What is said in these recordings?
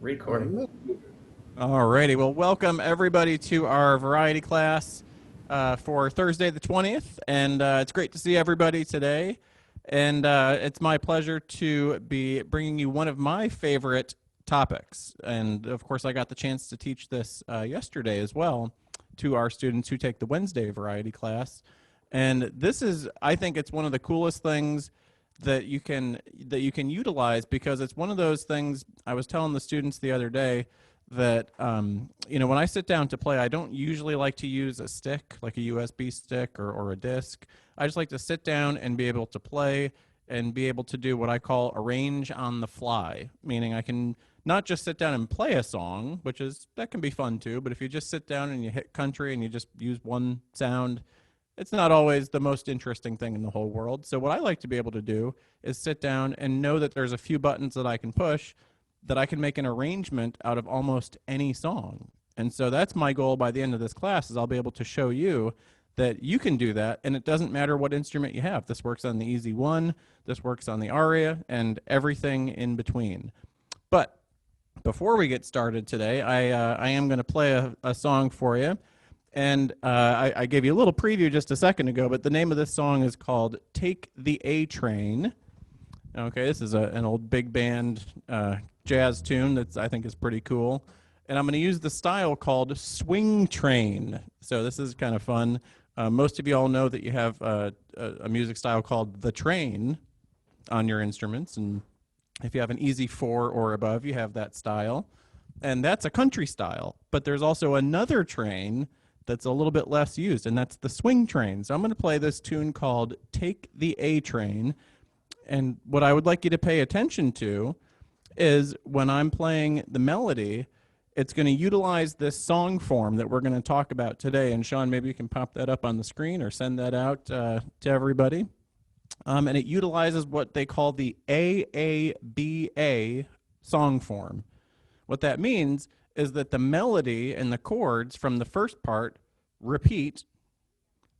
Recording. Alrighty, well, welcome everybody to our variety class for Thursday the 20th, and it's great to see everybody today. And it's my pleasure to be bringing you one of my favorite topics. And of course, I got the chance to teach this yesterday as well to our students who take the Wednesday variety class. And this is, I think, it's one of the coolest things that you can utilize, because it's one of those things. I was telling the students the other day that when I sit down to play, I don't usually like to use a stick, like a USB stick or a disc. I just like to sit down and be able to play and be able to do what I call arrange on the fly, meaning I can not just sit down and play a song, that can be fun too, but if you just sit down and you hit country and you just use one sound, it's not always the most interesting thing in the whole world. So what I like to be able to do is sit down and know that there's a few buttons that I can push, that I can make an arrangement out of almost any song. And so that's my goal by the end of this class, is I'll be able to show you that you can do that, and it doesn't matter what instrument you have. This works on the Easy One, this works on the aria, and everything in between. But before we get started today, I am going to play a song for you. And I gave you a little preview just a second ago, but the name of this song is called Take the A Train. Okay, this is an old big band jazz tune that I think is pretty cool. And I'm going to use the style called swing train. So this is kind of fun. Most of you all know that you have a music style called the train on your instruments. And if you have an Easy 4 or above, you have that style. And that's a country style. But there's also another train that's a little bit less used, and that's the swing train. So I'm going to play this tune called Take the A Train. And what I would like you to pay attention to is when I'm playing the melody, it's going to utilize this song form that we're going to talk about today. And Sean, maybe you can pop that up on the screen or send that out to everybody. And it utilizes what they call the AABA song form. What that means is that the melody and the chords from the first part repeat,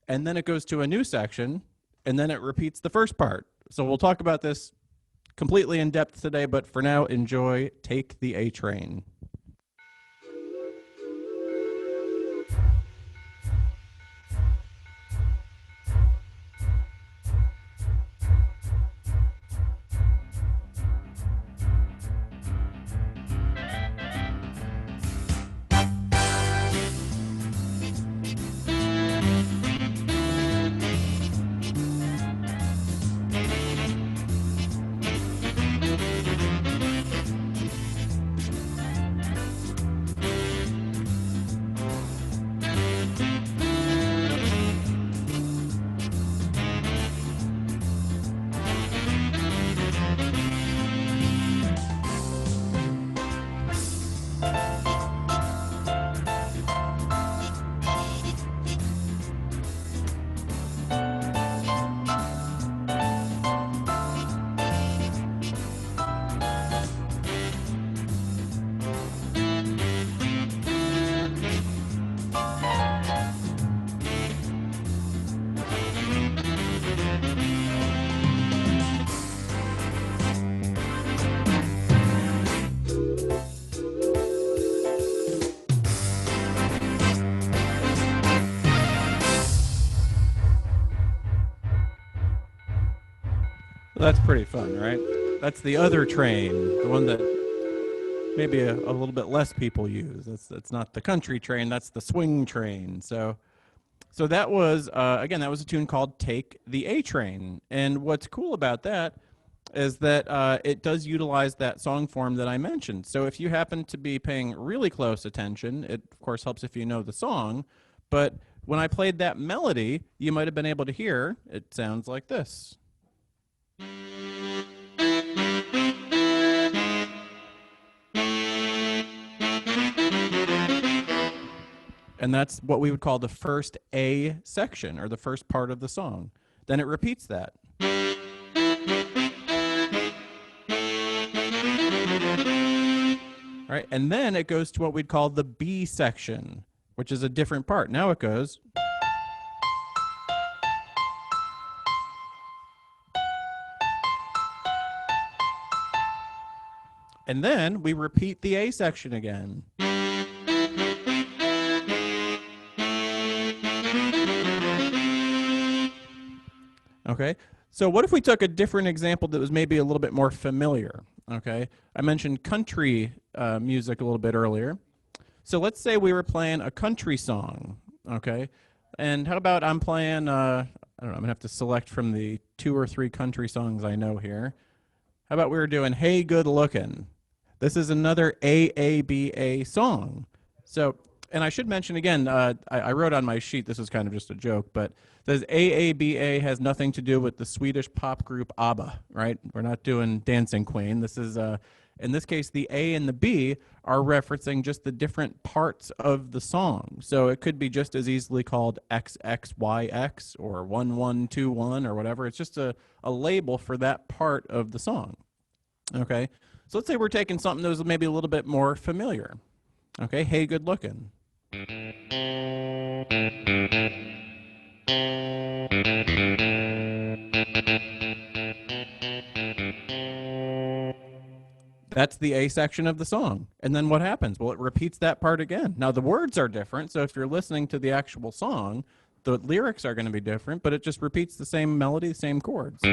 and then it goes to a new section, and then it repeats the first part. So we'll talk about this completely in depth today, but for now, enjoy Take the A Train. That's pretty fun, right? That's the other train, the one that maybe a little bit less people use. That's not the country train, that's the swing train. So that was, again, that was a tune called Take the A Train. And what's cool about that is that it does utilize that song form that I mentioned. So if you happen to be paying really close attention, it of course helps if you know the song, but when I played that melody, you might have been able to hear, it sounds like this. And that's what we would call the first A section, or the first part of the song. Then it repeats that. Right? And then it goes to what we'd call the B section, which is a different part. Now it goes. And then we repeat the A section again. Okay, so what if we took a different example that was maybe a little bit more familiar? Okay, I mentioned country music a little bit earlier. So let's say we were playing a country song, okay? And how about I'm playing, I don't know, I'm gonna have to select from the 2 or 3 country songs I know here. How about we were doing Hey Good Lookin'? This is another AABA song. So, and I should mention again, I wrote on my sheet, this is kind of just a joke, but says AABA has nothing to do with the Swedish pop group ABBA, right? We're not doing Dancing Queen. This is, in this case, the A and the B are referencing just the different parts of the song. So it could be just as easily called XXYX or 1121 or whatever. It's just a label for that part of the song. Okay, so let's say we're taking something that was maybe a little bit more familiar. Okay, Hey Good Lookin'. That's the A section of the song. And then what happens? Well, it repeats that part again. Now, the words are different, so if you're listening to the actual song, the lyrics are going to be different, but it just repeats the same melody, the same chords.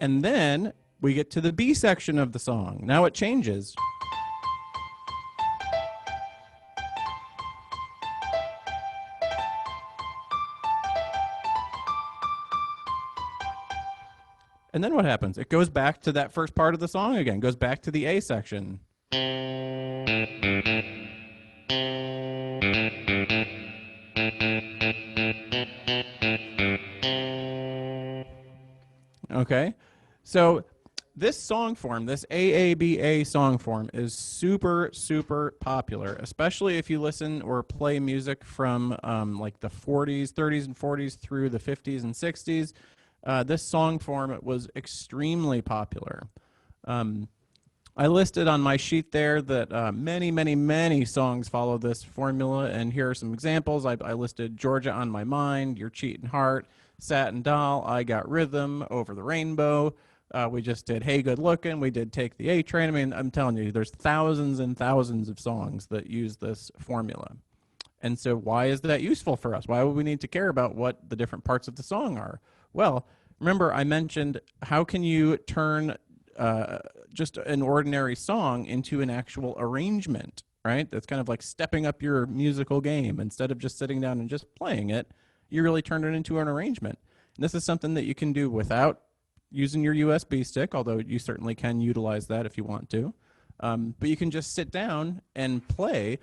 And then we get to the B section of the song. Now it changes. And then what happens? It goes back to that first part of the song again, goes back to the A section. Okay, so this song form, this AABA song form, is super, super popular, especially if you listen or play music from like the 40s, 30s, and 40s through the 50s and 60s. This song form was extremely popular. I listed on my sheet there that many, many, many songs follow this formula, and here are some examples. I listed Georgia on My Mind, Your Cheatin' Heart, Satin Doll, I Got Rhythm, Over the Rainbow. We just did Hey Good Lookin', we did Take the A Train. I mean, I'm telling you, there's thousands and thousands of songs that use this formula. And so why is that useful for us? Why would we need to care about what the different parts of the song are? Well, remember I mentioned how can you turn just an ordinary song into an actual arrangement, right? That's kind of like stepping up your musical game. Instead of just sitting down and just playing it, you really turn it into an arrangement. And this is something that you can do without using your USB stick, although you certainly can utilize that if you want to. But you can just sit down and play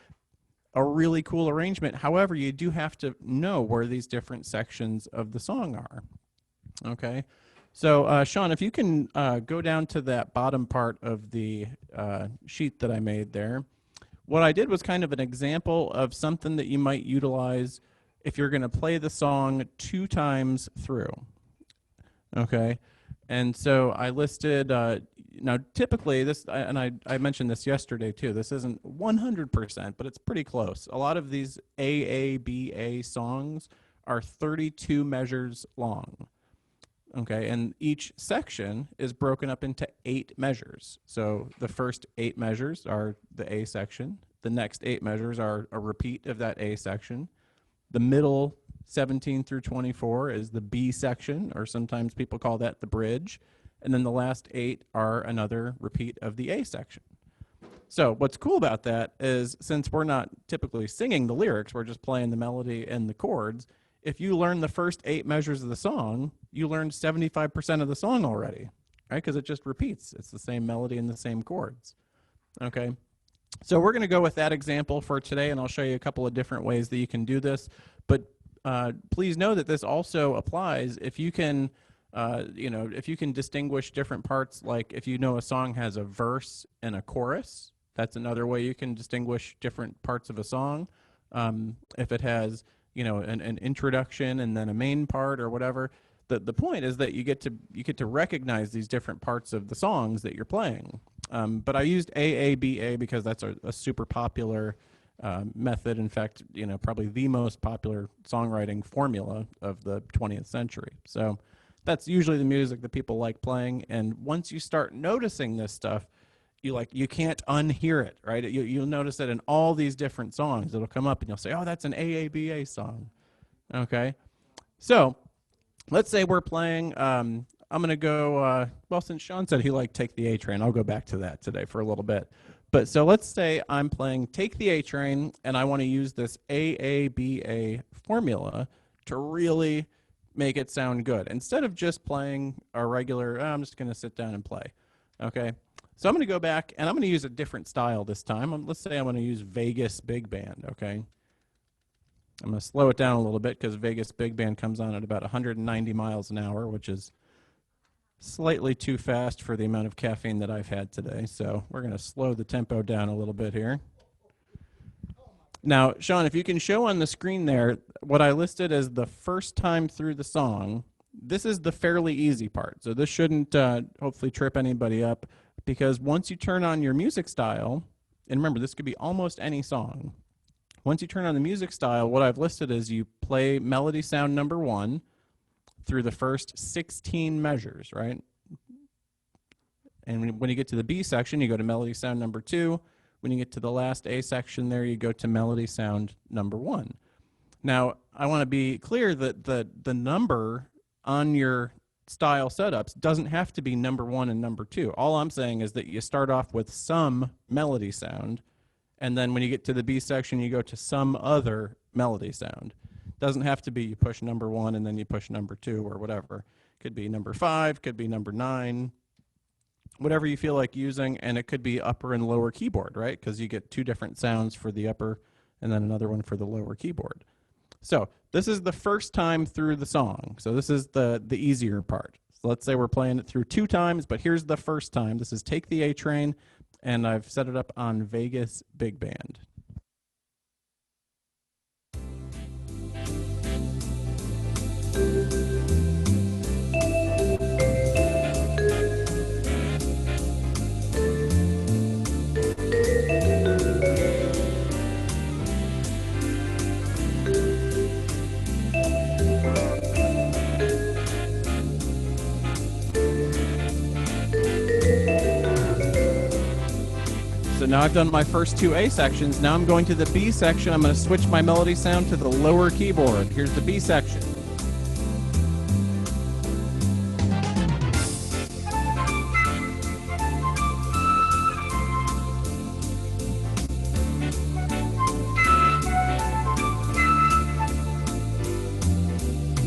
a really cool arrangement. However, you do have to know where these different sections of the song are. Okay, so Sean, if you can go down to that bottom part of the sheet that I made there. What I did was kind of an example of something that you might utilize if you're going to play the song 2 times through. Okay, and so I listed, now typically this, and I mentioned this yesterday too, this isn't 100%, but it's pretty close. A lot of these AABA songs are 32 measures long. Okay, and each section is broken up into 8 measures. So the first 8 measures are the A section. The next 8 measures are a repeat of that A section. The middle 17 through 24 is the B section, or sometimes people call that the bridge. And then the last 8 are another repeat of the A section. So what's cool about that is since we're not typically singing the lyrics, we're just playing the melody and the chords, if you learn the first 8 measures of the song, you learned 75% of the song already, right? Because it just repeats. It's the same melody and the same chords. Okay, so we're going to go with that example for today, and I'll show you a couple of different ways that you can do this. But please know that this also applies if you can, if you can distinguish different parts, like if you know a song has a verse and a chorus, that's another way you can distinguish different parts of a song. If it has an introduction and then a main part or whatever. The point is that you get to recognize these different parts of the songs that you're playing. But I used AABA because that's a super popular method. In fact, probably the most popular songwriting formula of the 20th century. So that's usually the music that people like playing. And once you start noticing this stuff, you can't unhear it, right? You'll notice that in all these different songs, it'll come up and you'll say, oh, that's an AABA song. Okay. So let's say we're playing, I'm going to go, well, since Sean said he liked Take the A Train, I'll go back to that today for a little bit. But so let's say I'm playing Take the A Train and I want to use this AABA formula to really make it sound good. Instead of just playing a regular, I'm just going to sit down and play. Okay. So I'm going to go back and I'm going to use a different style this time. Let's say I'm going to use Vegas Big Band. Okay. I'm going to slow it down a little bit because Vegas Big Band comes on at about 190 miles an hour, which is slightly too fast for the amount of caffeine that I've had today. So we're going to slow the tempo down a little bit here. Now, Sean, if you can show on the screen there what I listed as the first time through the song, this is the fairly easy part. So this shouldn't hopefully trip anybody up, because once you turn on your music style, and remember, this could be almost any song. Once you turn on the music style, what I've listed is you play melody sound number 1 through the first 16 measures, right? And when you get to the B section, you go to melody sound number 2. When you get to the last A section there, you go to melody sound number 1. Now, I want to be clear that the number on your style setups doesn't have to be number 1 and number 2. All I'm saying is that you start off with some melody sound, and then when you get to the B section, you go to some other melody sound. Doesn't have to be you push number 1 and then you push number 2 or whatever. Could be number 5, could be number 9, whatever you feel like using, and it could be upper and lower keyboard, right? Because you get 2 different sounds for the upper and then another one for the lower keyboard. So this is the first time through the song. So this is the easier part. So let's say we're playing it through 2 times, but here's the first time. This is Take the A Train, and I've set it up on Vegas Big Band. So now I've done my first 2 A sections. Now I'm going to the B section. I'm going to switch my melody sound to the lower keyboard. Here's the B section.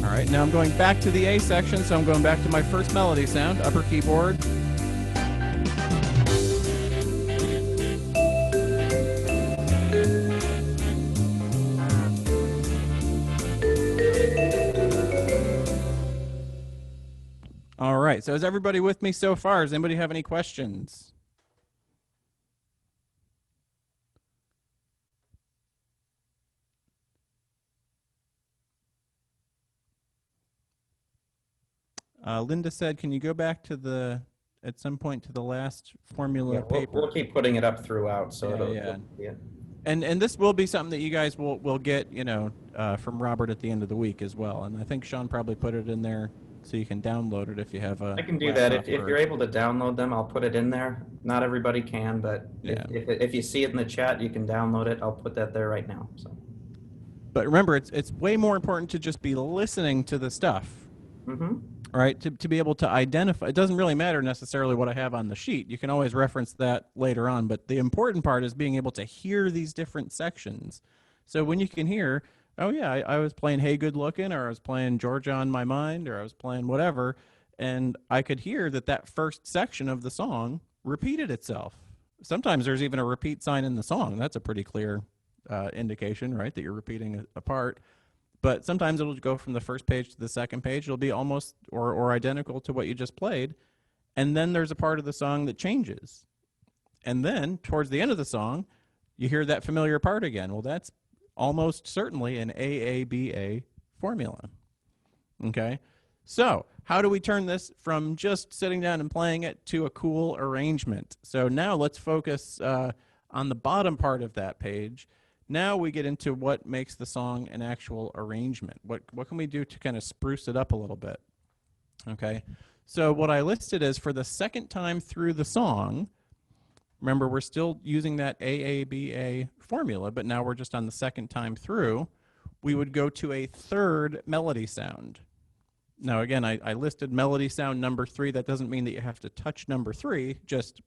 All right, now I'm going back to the A section, so I'm going back to my first melody sound, upper keyboard. All right, so is everybody with me so far? Does anybody have any questions? Linda said, can you go back to at some point to the last formula paper? We'll keep putting it up throughout, so yeah. And this will be something that you guys will get, from Robert at the end of the week as well. And I think Sean probably put it in there so you can download it if you have a. I can do that. If you're able to download them, I'll put it in there. Not everybody can, but yeah. If you see it in the chat, you can download it. I'll put that there right now. So. But remember, it's way more important to just be listening to the stuff. Mm-hmm. Right, to be able to identify. It doesn't really matter necessarily what I have on the sheet. You can always reference that later on, but the important part is being able to hear these different sections. So when you can hear, oh yeah, I was playing Hey Good Lookin', or I was playing Georgia on My Mind, or I was playing whatever, and I could hear that first section of the song repeated itself. Sometimes there's even a repeat sign in the song. That's a pretty clear indication, right, that you're repeating a part. But sometimes it'll go from the first page to the second page. It'll be almost or identical to what you just played. And then there's a part of the song that changes. And then towards the end of the song, you hear that familiar part again. Well, that's almost certainly an AABA formula. Okay? So how do we turn this from just sitting down and playing it to a cool arrangement? So now let's focus on the bottom part of that page. Now we get into what makes the song an actual arrangement. What can we do to kind of spruce it up a little bit? Okay, so what I listed is for the second time through the song, remember we're still using that AABA formula, but now we're just on the second time through, we would go to a third melody sound. Now, again, I listed melody sound number 3. That doesn't mean that you have to touch number 3. Just,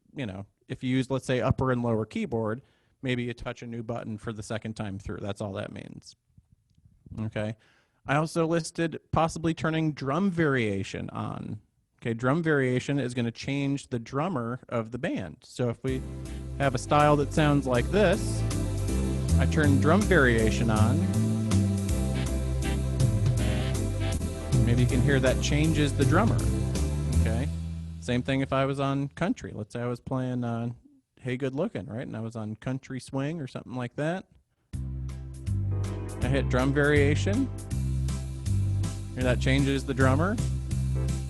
if you use, let's say, upper and lower keyboard, maybe you touch a new button for the second time through. That's all that means. Okay. I also listed possibly turning drum variation on. Okay, drum variation is going to change the drummer of the band. So if we have a style that sounds like this, I turn drum variation on. Maybe you can hear that changes the drummer. Okay, same thing if I was on country. Let's say I was playing Hey Good Looking, right? And I was on country swing or something like that. I hit drum variation. Here, that changes the drummer.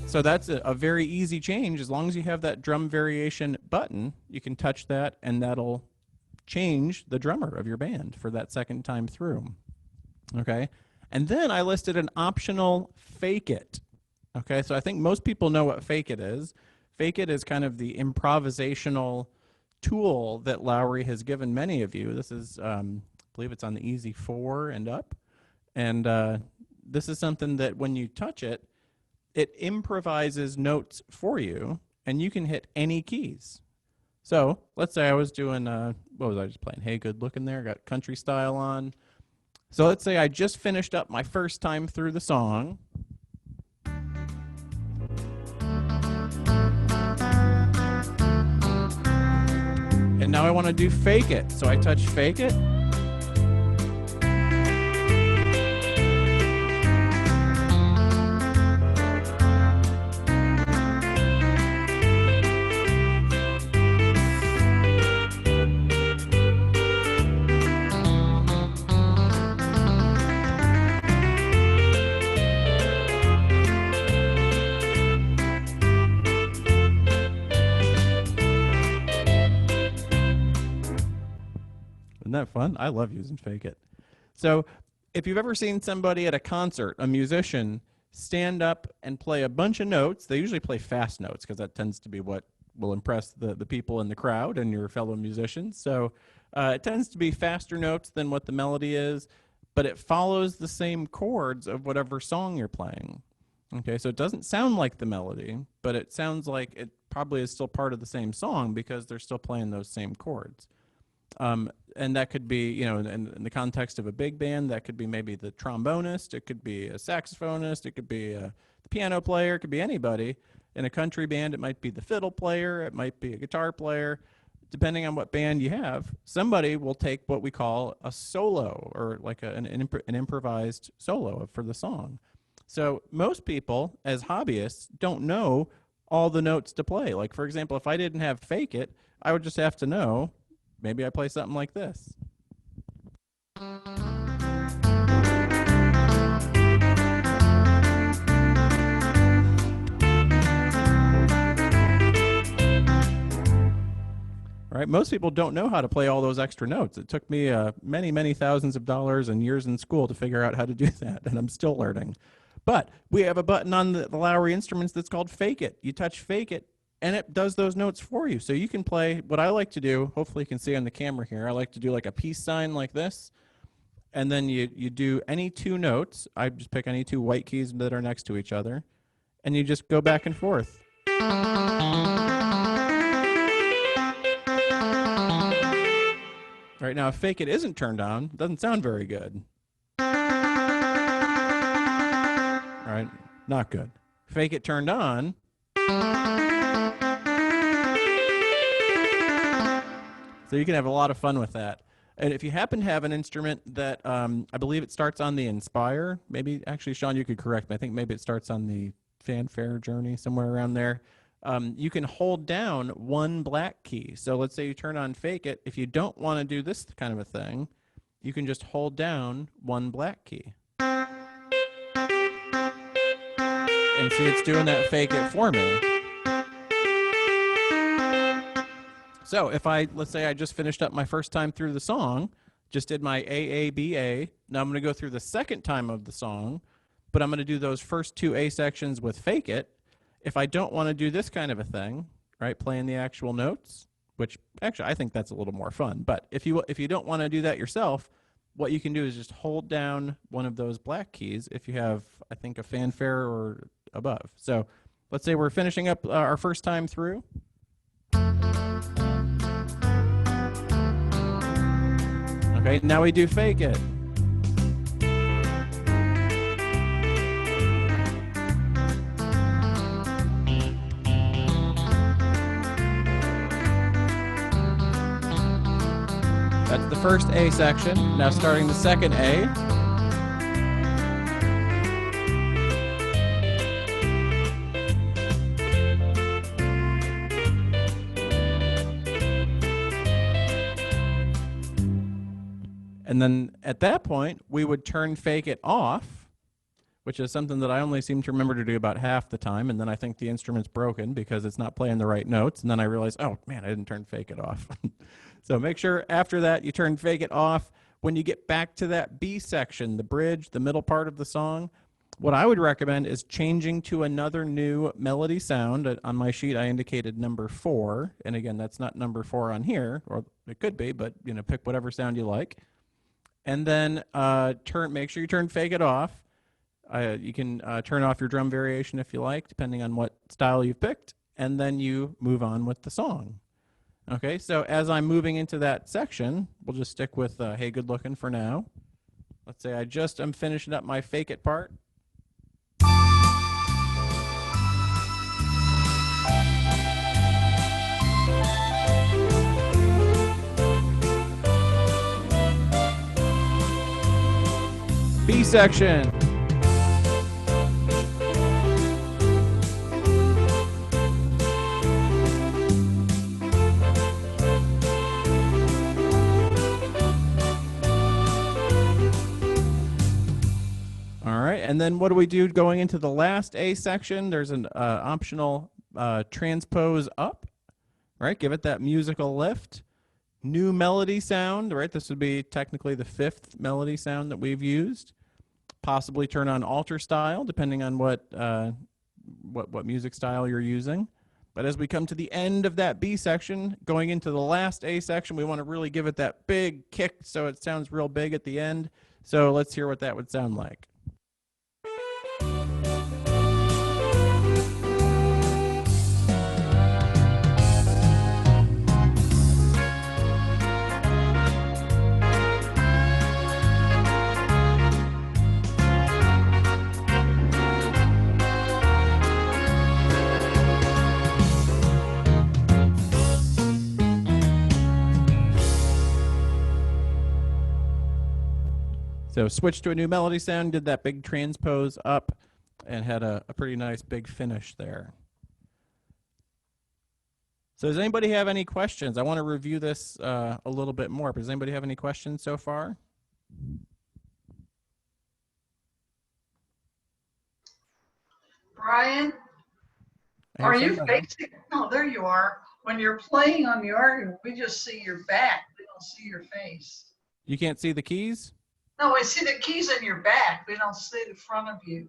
So that's a very easy change. As long as you have that drum variation button, you can touch that and that'll change the drummer of your band for that second time through. Okay. And then I listed an optional fake it. Okay. So I think most people know what fake it is. Fake it is kind of the improvisational tool that Lowrey has given many of you. This is, I believe it's on the Easy 4 and up. And this is something that when you touch it, it improvises notes for you, and you can hit any keys. So let's say I was doing, what was I just playing? Hey Good Looking there, got country style on. So let's say I just finished up my first time through the song. And now I want to do fake it. So I touch fake it. Isn't that fun? I love using fake it. So if you've ever seen somebody at a concert, a musician, stand up and play a bunch of notes, they usually play fast notes because that tends to be what will impress the people in the crowd and your fellow musicians. So it tends to be faster notes than what the melody is, but it follows the same chords of whatever song you're playing. Okay, so it doesn't sound like the melody, but it sounds like it probably is still part of the same song because they're still playing those same chords. And that could be, in the context of a big band, that could be maybe the trombonist, it could be a saxophonist, it could be the piano player, it could be anybody. In a country band, it might be the fiddle player, it might be a guitar player. Depending on what band you have, somebody will take what we call a solo or like an improvised solo for the song. So most people, as hobbyists, don't know all the notes to play. Like, for example, if I didn't have fake it, I would just have to know, maybe I play something like this. Right? Most people don't know how to play all those extra notes. It took me many, many thousands of dollars and years in school to figure out how to do that, and I'm still learning. But we have a button on the Lowrey instruments that's called Fake It. You touch Fake It, and it does those notes for you. So you can play, what I like to do, hopefully you can see on the camera here, I like to do like a peace sign like this, and then you do any two notes. I just pick any two white keys that are next to each other, and you just go back and forth. Right now, if Fake It isn't turned on, it doesn't sound very good. All right, not good. Fake It turned on. So you can have a lot of fun with that. And if you happen to have an instrument that I believe it starts on the Inspire, maybe actually, Sean, you could correct me. I think maybe it starts on the Fanfare Journey, somewhere around there. You can hold down one black key. So let's say you turn on Fake It. If you don't want to do this kind of a thing, you can just hold down one black key. And see, it's doing that Fake It for me. So if let's say I just finished up my first time through the song, just did my AABA. Now I'm going to go through the second time of the song, but I'm going to do those first two A sections with Fake It. If I don't want to do this kind of a thing, right, playing the actual notes, which actually I think that's a little more fun, but if you don't want to do that yourself, what you can do is just hold down one of those black keys if you have, I think, a fanfare or above. So let's say we're finishing up our first time through. Okay, now we do Fake It. That's the first A section. Now starting the second A. And then at that point, we would turn Fake It off, which is something that I only seem to remember to do about half the time. And then I think the instrument's broken because it's not playing the right notes. And then I realize, oh man, I didn't turn Fake It off. So make sure after that you turn Fake It off. When you get back to that B section, the bridge, the middle part of the song, what I would recommend is changing to another new melody sound. On my sheet, I indicated number 4. And again, that's not number 4 on here, or it could be, but pick whatever sound you like. And then make sure you turn Fake It off. You can turn off your drum variation if you like, depending on what style you've picked. And then you move on with the song. Okay, so as I'm moving into that section, we'll just stick with Hey Good Looking for now. Let's say I'm finishing up my Fake It part. B section. All right, and then what do we do going into the last A section? There's an optional transpose up, right? Give it that musical lift. New melody sound, right? This would be technically the 5th melody sound that we've used. Possibly turn on alter style, depending on what music style you're using. But as we come to the end of that B section, going into the last A section, we want to really give it that big kick so it sounds real big at the end. So let's hear what that would sound like. So switch to a new melody sound, did that big transpose up, and had a pretty nice big finish there. So does anybody have any questions? I want to review this a little bit more, but does anybody have any questions so far? Brian, are you facing? Oh, there you are. When you're playing on the organ, we just see your back. We don't see your face. You can't see the keys? No, we see the keys in your back. We don't see the front of you.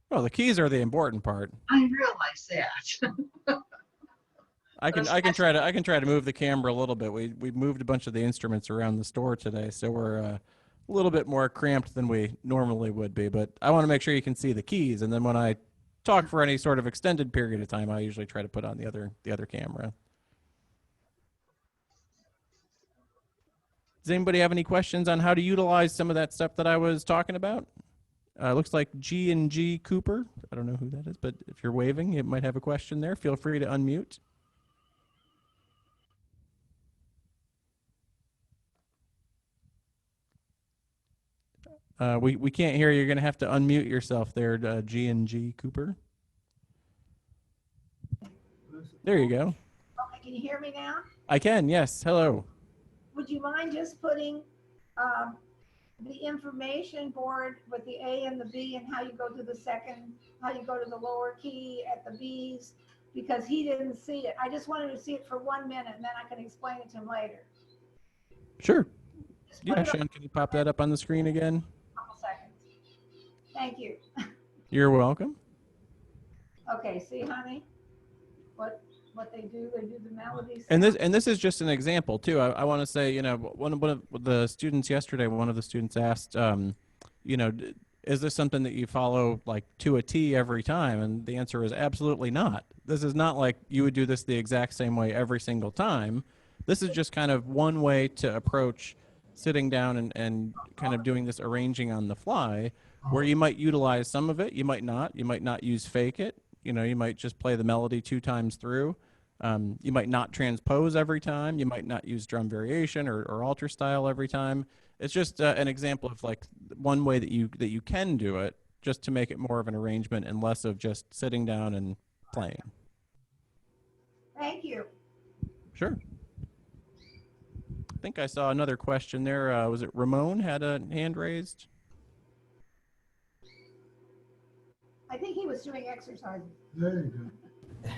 Well, the keys are the important part. I realize that. I can try to move the camera a little bit. We moved a bunch of the instruments around the store today, so we're a little bit more cramped than we normally would be. But I want to make sure you can see the keys, and then when I talk for any sort of extended period of time, I usually try to put on the other camera. Does anybody have any questions on how to utilize some of that stuff that I was talking about? Looks like G&G Cooper. I don't know who that is, but if you're waving, you might have a question there. Feel free to unmute. We can't hear you. You're going to have to unmute yourself there, G&G Cooper. There you go. Okay, can you hear me now? I can, yes. Hello. Would you mind just putting the information board with the A and the B and how you go to the second, how you go to the lower key at the B's? Because he didn't see it. I just wanted to see it for 1 minute and then I can explain it to him later. Sure. Just put Yeah, it up Sean, can you pop that up on the screen again? a couple seconds. Thank you. You're welcome. Okay, see, honey, what they do? They do the melody And sound. this is just an example too. I want to say, you know, one of the students yesterday, one of the students asked, you know, is this something that you follow like to a T every time? And the answer is absolutely not. This is not like you would do this the exact same way every single time. This is just kind of one way to approach sitting down and kind of doing this arranging on the fly, where you might utilize some of it, you might not. You might not use fake it. You know, you might just play the melody 2 times through. You might not transpose every time. You might not use drum variation or alter style every time. It's just an example of like one way that you can do it, just to make it more of an arrangement and less of just sitting down and playing. Thank you. Sure. I think I saw another question there. Was it Ramon had a hand raised? I think he was doing exercises. There you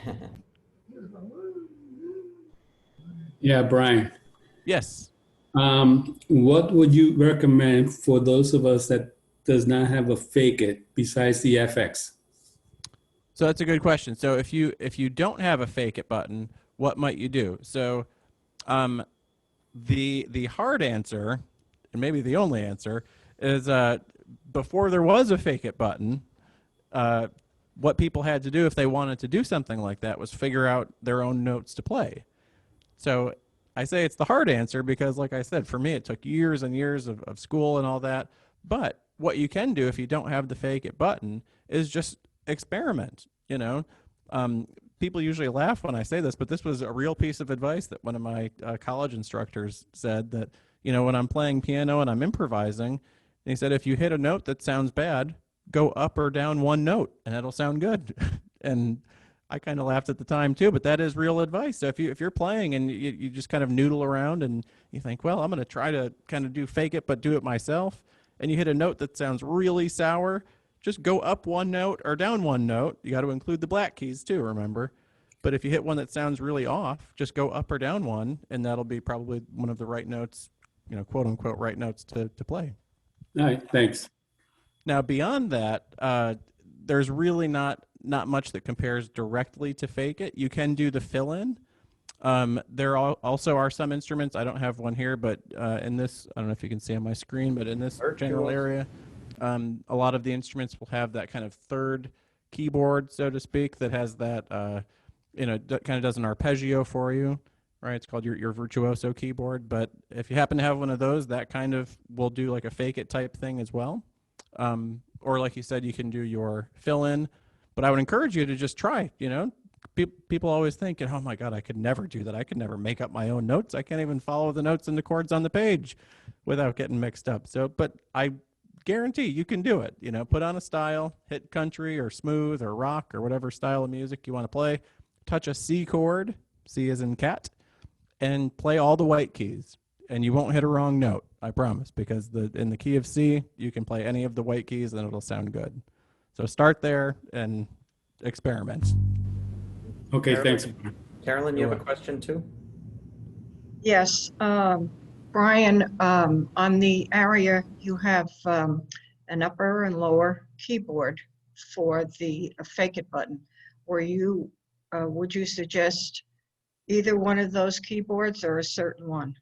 go. He was going, woo, woo. Yeah, Brian. Yes. What would you recommend for those of us that does not have a fake it besides the FX? So that's a good question. So if you don't have a fake it button, what might you do? So the hard answer, and maybe the only answer, is before there was a fake it button, what people had to do if they wanted to do something like that was figure out their own notes to play. So I say it's the hard answer because, like I said, for me it took years and years of school and all that. But what you can do if you don't have the fake it button is just experiment. You know, people usually laugh when I say this, but this was a real piece of advice that one of my college instructors said, that, you know, when I'm playing piano and I'm improvising, he said, if you hit a note that sounds bad, go up or down 1 note and it'll sound good. And I kind of laughed at the time too, but that is real advice. So if you're playing and you just kind of noodle around and you think, well, I'm going to try to kind of do fake it, but do it myself, and you hit a note that sounds really sour, just go up 1 note or down 1 note. You got to include the black keys too, remember? But if you hit one that sounds really off, just go up or down 1, and that'll be probably one of the right notes, you know, quote unquote right notes to play. All right, thanks. Now, beyond that, there's really not much that compares directly to fake it. You can do the fill in. There also are some instruments. I don't have one here, but in this, I don't know if you can see on my screen, but in this general area, a lot of the instruments will have that kind of third keyboard, so to speak, that has that, you know, that kind of does an arpeggio for you, right? It's called your virtuoso keyboard. But if you happen to have one of those, that kind of will do like a fake it type thing as well. Or like you said, you can do your fill in, but I would encourage you to just try. You know, people always think, oh my God, I could never do that. I could never make up my own notes. I can't even follow the notes and the chords on the page without getting mixed up. So, but I guarantee you can do it. You know, put on a style, hit country or smooth or rock or whatever style of music you want to play, touch a C chord, C as in cat, and play all the white keys. And you won't hit a wrong note, I promise, because in the key of C, you can play any of the white keys and it'll sound good. So start there and experiment. Okay, thanks. Carolyn, you have a question too? Yes, Brian, on the ARIA, you have an upper and lower keyboard for the fake it button. Would you suggest either one of those keyboards or a certain one?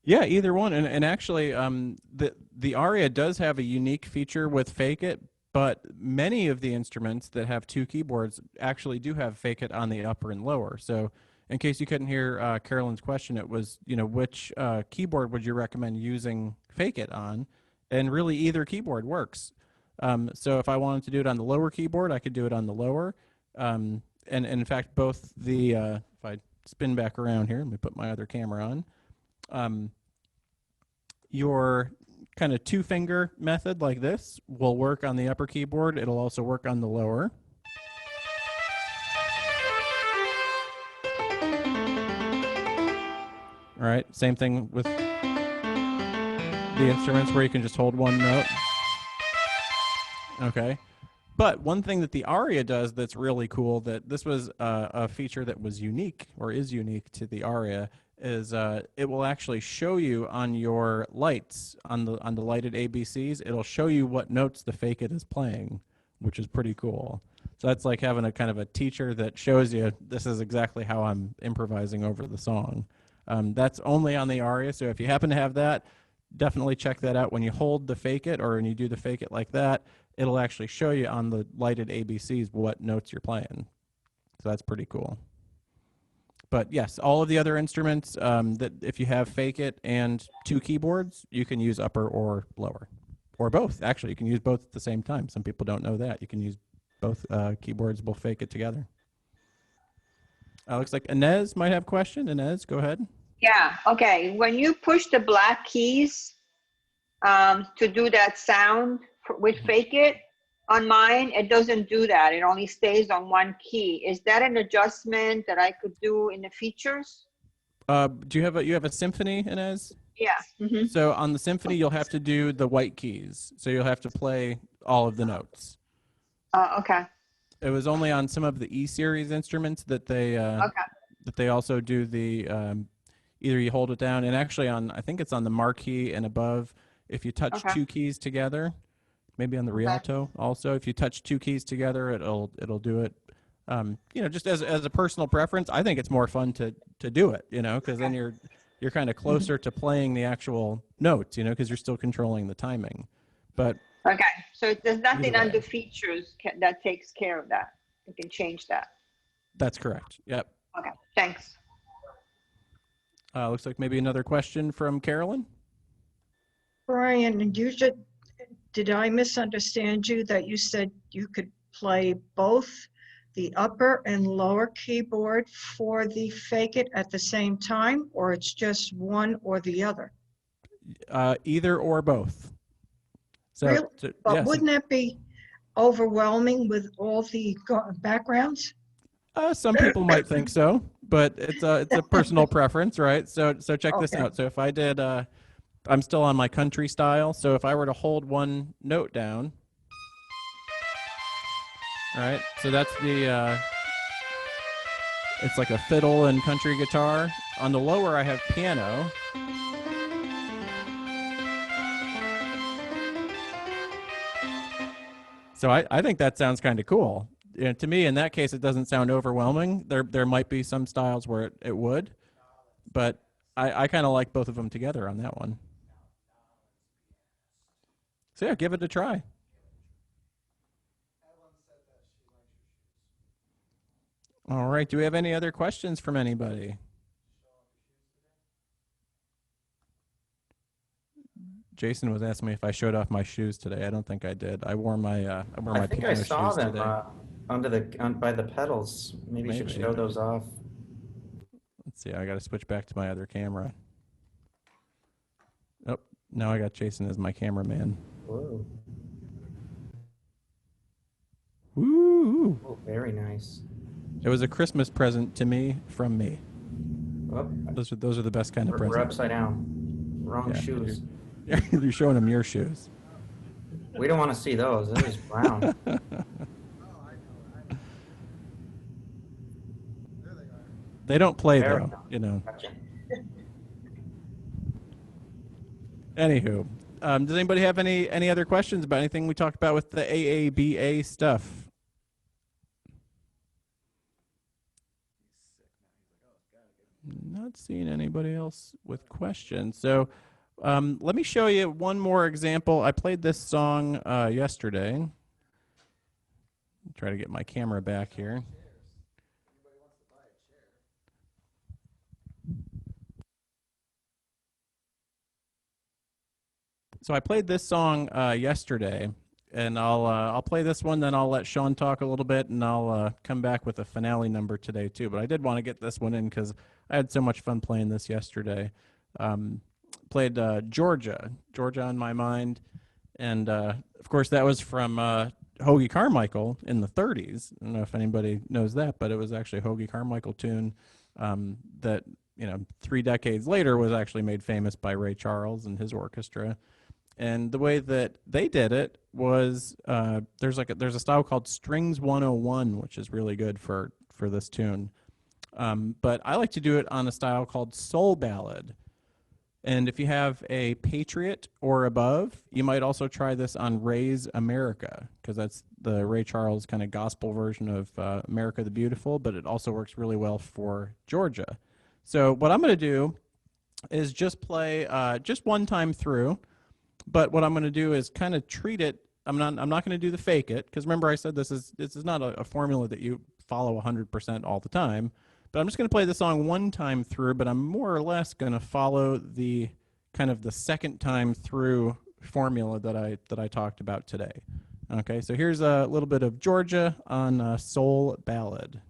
Yeah, either one. And actually, the ARIA does have a unique feature with fake it, but many of the instruments that have 2 keyboards actually do have fake it on the upper and lower. So in case you couldn't hear Carolyn's question, it was, you know, which keyboard would you recommend using fake it on? And really either keyboard works. So if I wanted to do it on the lower keyboard, I could do it on the lower. And in fact, both the, if I spin back around here, let me put my other camera on. Your kind of 2-finger method like this will work on the upper keyboard. It'll also work on the lower. All right, same thing with the instruments where you can just hold 1 note. Okay. But one thing that the ARIA does that's really cool, that this was a feature that was unique or is unique to the ARIA, is it will actually show you on your lights on the lighted ABCs. It'll show you what notes the Fake It is playing, which is pretty cool. So that's like having a kind of a teacher that shows you this is exactly how I'm improvising over the song. That's only on the aria. So if you happen to have that, definitely check that out. When you hold the Fake It or when you do the Fake It like that, it'll actually show you on the lighted ABCs what notes you're playing. So that's pretty cool. But yes, all of the other instruments, that if you have Fake It and 2 keyboards, you can use upper or lower. Or both, actually. You can use both at the same time. Some people don't know that. You can use both keyboards, both Fake It together. Looks like Inez might have a question. Inez, go ahead. Yeah, okay. When you push the black keys to do that sound with Fake It, on mine, it doesn't do that. It only stays on one key. Is that an adjustment that I could do in the features? Do you have a symphony, Inez? Yeah. Mm-hmm. So on the symphony, you'll have to do the white keys. So you'll have to play all of the notes. Okay. It was only on some of the E series instruments that they also do the either you hold it down, and actually I think it's on the marquee and above. If you touch 2 keys together, maybe on the Rialto also, if you touch 2 keys together, it'll do it. Just as a personal preference, I think it's more fun to do it, because then you're kind of closer to playing the actual notes, because you're still controlling the timing. But okay, so there's nothing under features that takes care of that. You can change that. That's correct. Yep. Okay, thanks. Looks like maybe another question from Carolyn. Brian, did I misunderstand you that you said you could play both the upper and lower keyboard for the Fake It at the same time, or it's just one or the other? Either or both. So, Really? But yes. wouldn't that be overwhelming with all the backgrounds? Some people might think so, but it's a personal preference, right? So check this out. So if I did, I'm still on my country style. So if I were to hold one note down, all right, so that's it's like a fiddle and country guitar. On the lower, I have piano. So I think that sounds kind of cool. To me, in that case, it doesn't sound overwhelming. There might be some styles where it would, but I kind of like both of them together on that one. So yeah, give it a try. All right. Do we have any other questions from anybody? Jason was asking me if I showed off my shoes today. I don't think I did. I wore my I think I piano saw shoes them today. by the pedals. Maybe you should show those off. Let's see. I got to switch back to my other camera. Oh, now I got Jason as my cameraman. Whoa. Woo! Oh, very nice. It was a Christmas present to me from me. Oh, Those are the best kind of presents. we're upside down. Wrong Yeah, shoes. You're showing them your shoes. We don't want to see those. Those are brown. They don't play There though, Gotcha. Anywho, does anybody have any other questions about anything we talked about with the AABA stuff? Not seeing anybody else with questions. So let me show you one more example. I played this song yesterday. Try to get my camera back here. So I played this song yesterday, and I'll play this one, then I'll let Sean talk a little bit, and I'll come back with a finale number today too. But I did want to get this one in because I had so much fun playing this yesterday. Played Georgia on My Mind, and of course that was from Hoagy Carmichael in the 30s. I don't know if anybody knows that, but it was actually a Hoagy Carmichael tune that 3 decades later was actually made famous by Ray Charles and his orchestra. And the way that they did it was there's a style called Strings 101, which is really good for this tune. But I like to do it on a style called soul ballad. And if you have a Patriot or above, you might also try this on Raise America, because that's the Ray Charles kind of gospel version of America the Beautiful, but it also works really well for Georgia. So what I'm going to do is just play just one time through, but what I'm going to do is kind of treat it. I'm not going to do the fake it, because remember I said this is not a formula that you follow 100% all the time. But I'm just going to play the song one time through, but I'm more or less going to follow the kind of the second time through formula that I talked about today. Okay, so here's a little bit of Georgia on Soul Ballad.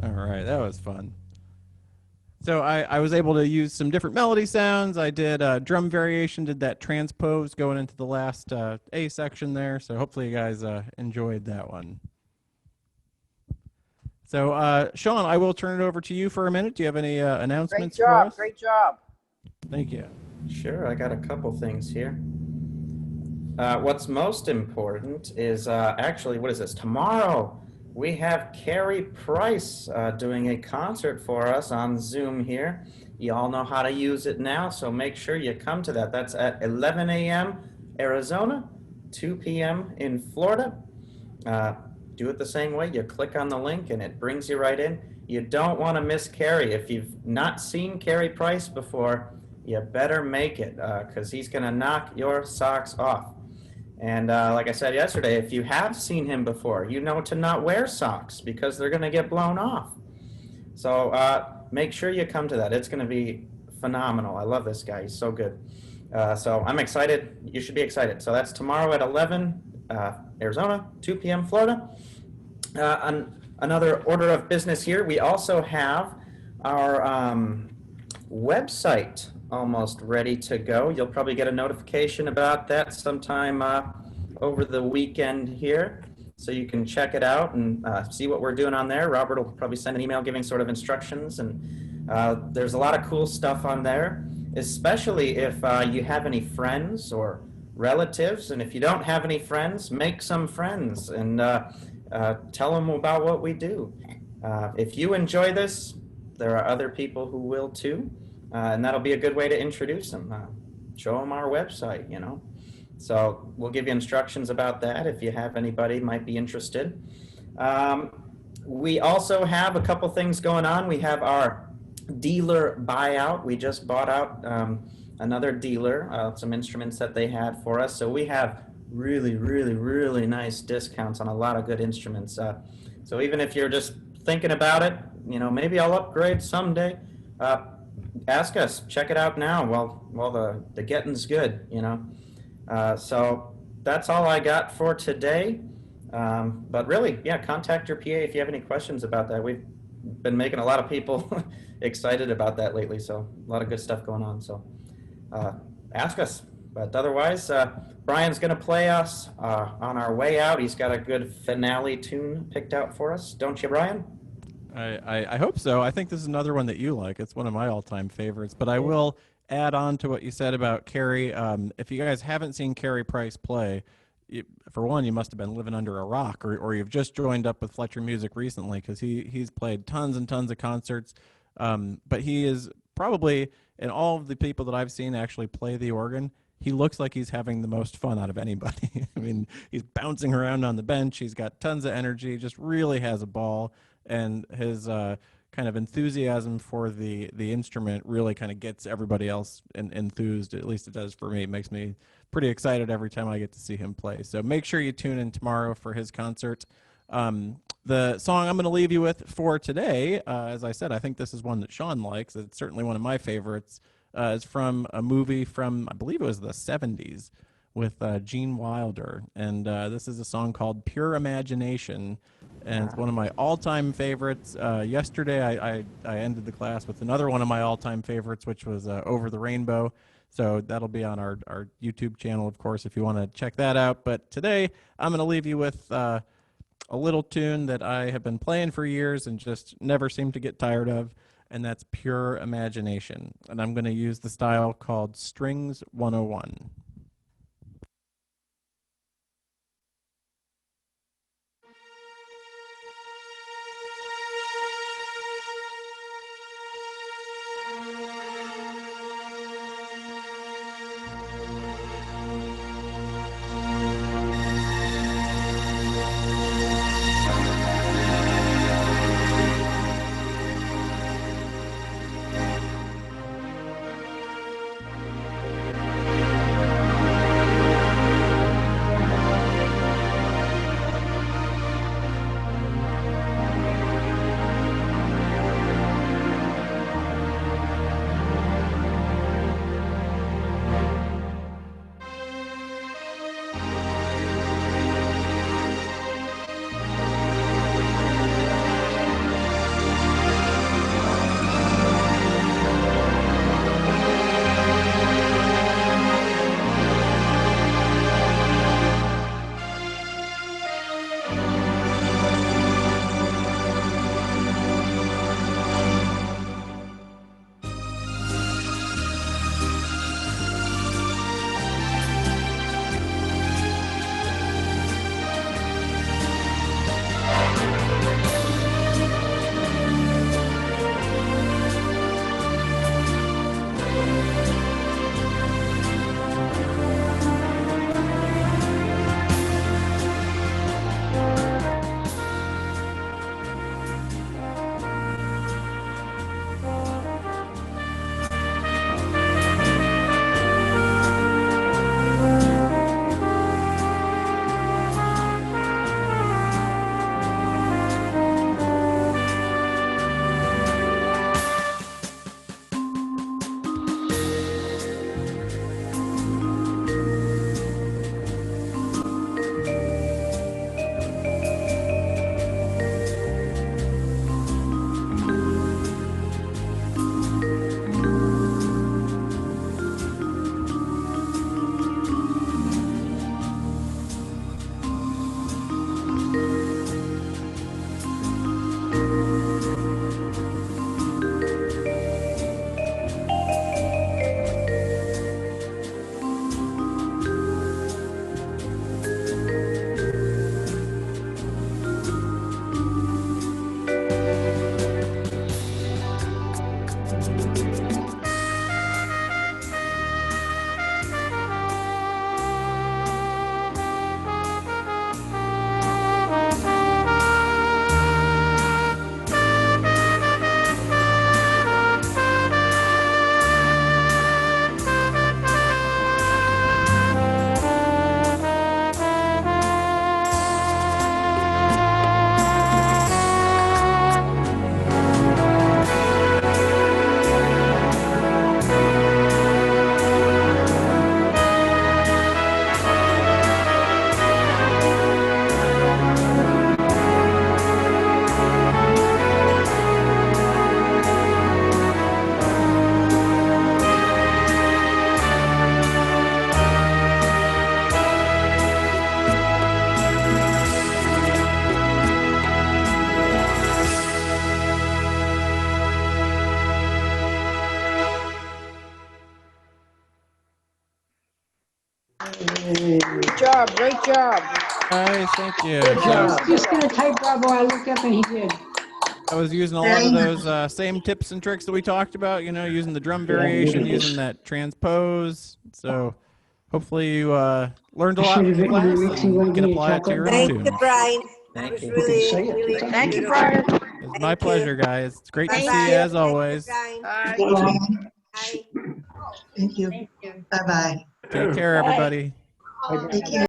All right, that was fun. So I was able to use some different melody sounds. I did a drum variation, did that transpose going into the last A section there. So hopefully you guys enjoyed that one. So Sean, I will turn it over to you for a minute. Do you have any announcements for us? Great job. Thank you. Sure, I got a couple things here. What's most important is actually, what is this? Tomorrow, we have Carrie Price doing a concert for us on Zoom here. You all know how to use it now, so make sure you come to that. That's at 11 a.m. Arizona, 2 p.m. in Florida. Do it the same way. You click on the link and it brings you right in. You don't want to miss Carrie. If you've not seen Carrie Price before, you better make it because he's going to knock your socks off. And like I said yesterday, if you have seen him before, you know to not wear socks because they're going to get blown off. So make sure you come to that. It's going to be phenomenal. I love this guy. He's so good. So I'm excited. You should be excited. So that's tomorrow at 11, Arizona, 2 p.m. Florida. Another order of business here. We also have our website almost ready to go. You'll probably get a notification about that sometime over the weekend here. So you can check it out and see what we're doing on there. Robert will probably send an email giving sort of instructions. And there's a lot of cool stuff on there, especially if you have any friends or relatives. And if you don't have any friends, make some friends and tell them about what we do. If you enjoy this, there are other people who will too. And that'll be a good way to introduce them. Show them our website, you know. So we'll give you instructions about that if you have anybody might be interested. We also have a couple things going on. We have our dealer buyout. We just bought out another dealer, some instruments that they had for us. So we have really, really, really nice discounts on a lot of good instruments. So even if you're just thinking about it, you know, maybe I'll upgrade someday. Ask us, check it out now while the getting's good, you know. So that's all I got for today. But really, yeah, contact your PA if you have any questions about that. We've been making a lot of people excited about that lately, so a lot of good stuff going on. So ask us. But otherwise, Brian's going to play us on our way out. He's got a good finale tune picked out for us. Don't you, Brian? I hope so. I think this is another one that you like. It's one of my all-time favorites. But I will add on to what you said about Carey. If you guys haven't seen Carey Price play, for one, you must have been living under a rock, or you've just joined up with Fletcher Music recently, because he's played tons and tons of concerts. But he is probably, in all of the people that I've seen actually play the organ, he looks like he's having the most fun out of anybody. I mean, he's bouncing around on the bench. He's got tons of energy, just really has a ball. And his kind of enthusiasm for the instrument really kind of gets everybody else enthused. At least it does for me. It makes me pretty excited every time I get to see him play. So make sure you tune in tomorrow for his concert. The song I'm going to leave you with for today, as I said, I think this is one that Sean likes. It's certainly one of my favorites. It's from a movie from, I believe it was the 70s, with Gene Wilder. And this is a song called Pure Imagination. And it's one of my all-time favorites. Yesterday, I ended the class with another one of my all-time favorites, which was Over the Rainbow. So that'll be on our YouTube channel, of course, if you want to check that out. But today, I'm going to leave you with a little tune that I have been playing for years and just never seem to get tired of, and that's Pure Imagination. And I'm going to use the style called Strings 101. job, great job. Nice, thank you. Good Yeah, I was just gonna type bravo, I looked up and he did. I was using a lot of those same tips and tricks that we talked about, you know, using the drum variation, using that transpose. So hopefully you learned a I lot should have from the written class remixing and one can me a apply it to chocolate your bar. own Thank you, tunes. Brian. That Thank was you. really, say it. really Thank you, beautiful. Brian. It's my Thank pleasure, you. guys. It's great to Bye-bye. see you as Thank you, always. Brian. Bye. Bye. Thank you. Bye-bye. Take care, Bye. everybody. Bye, Brian. Thank you.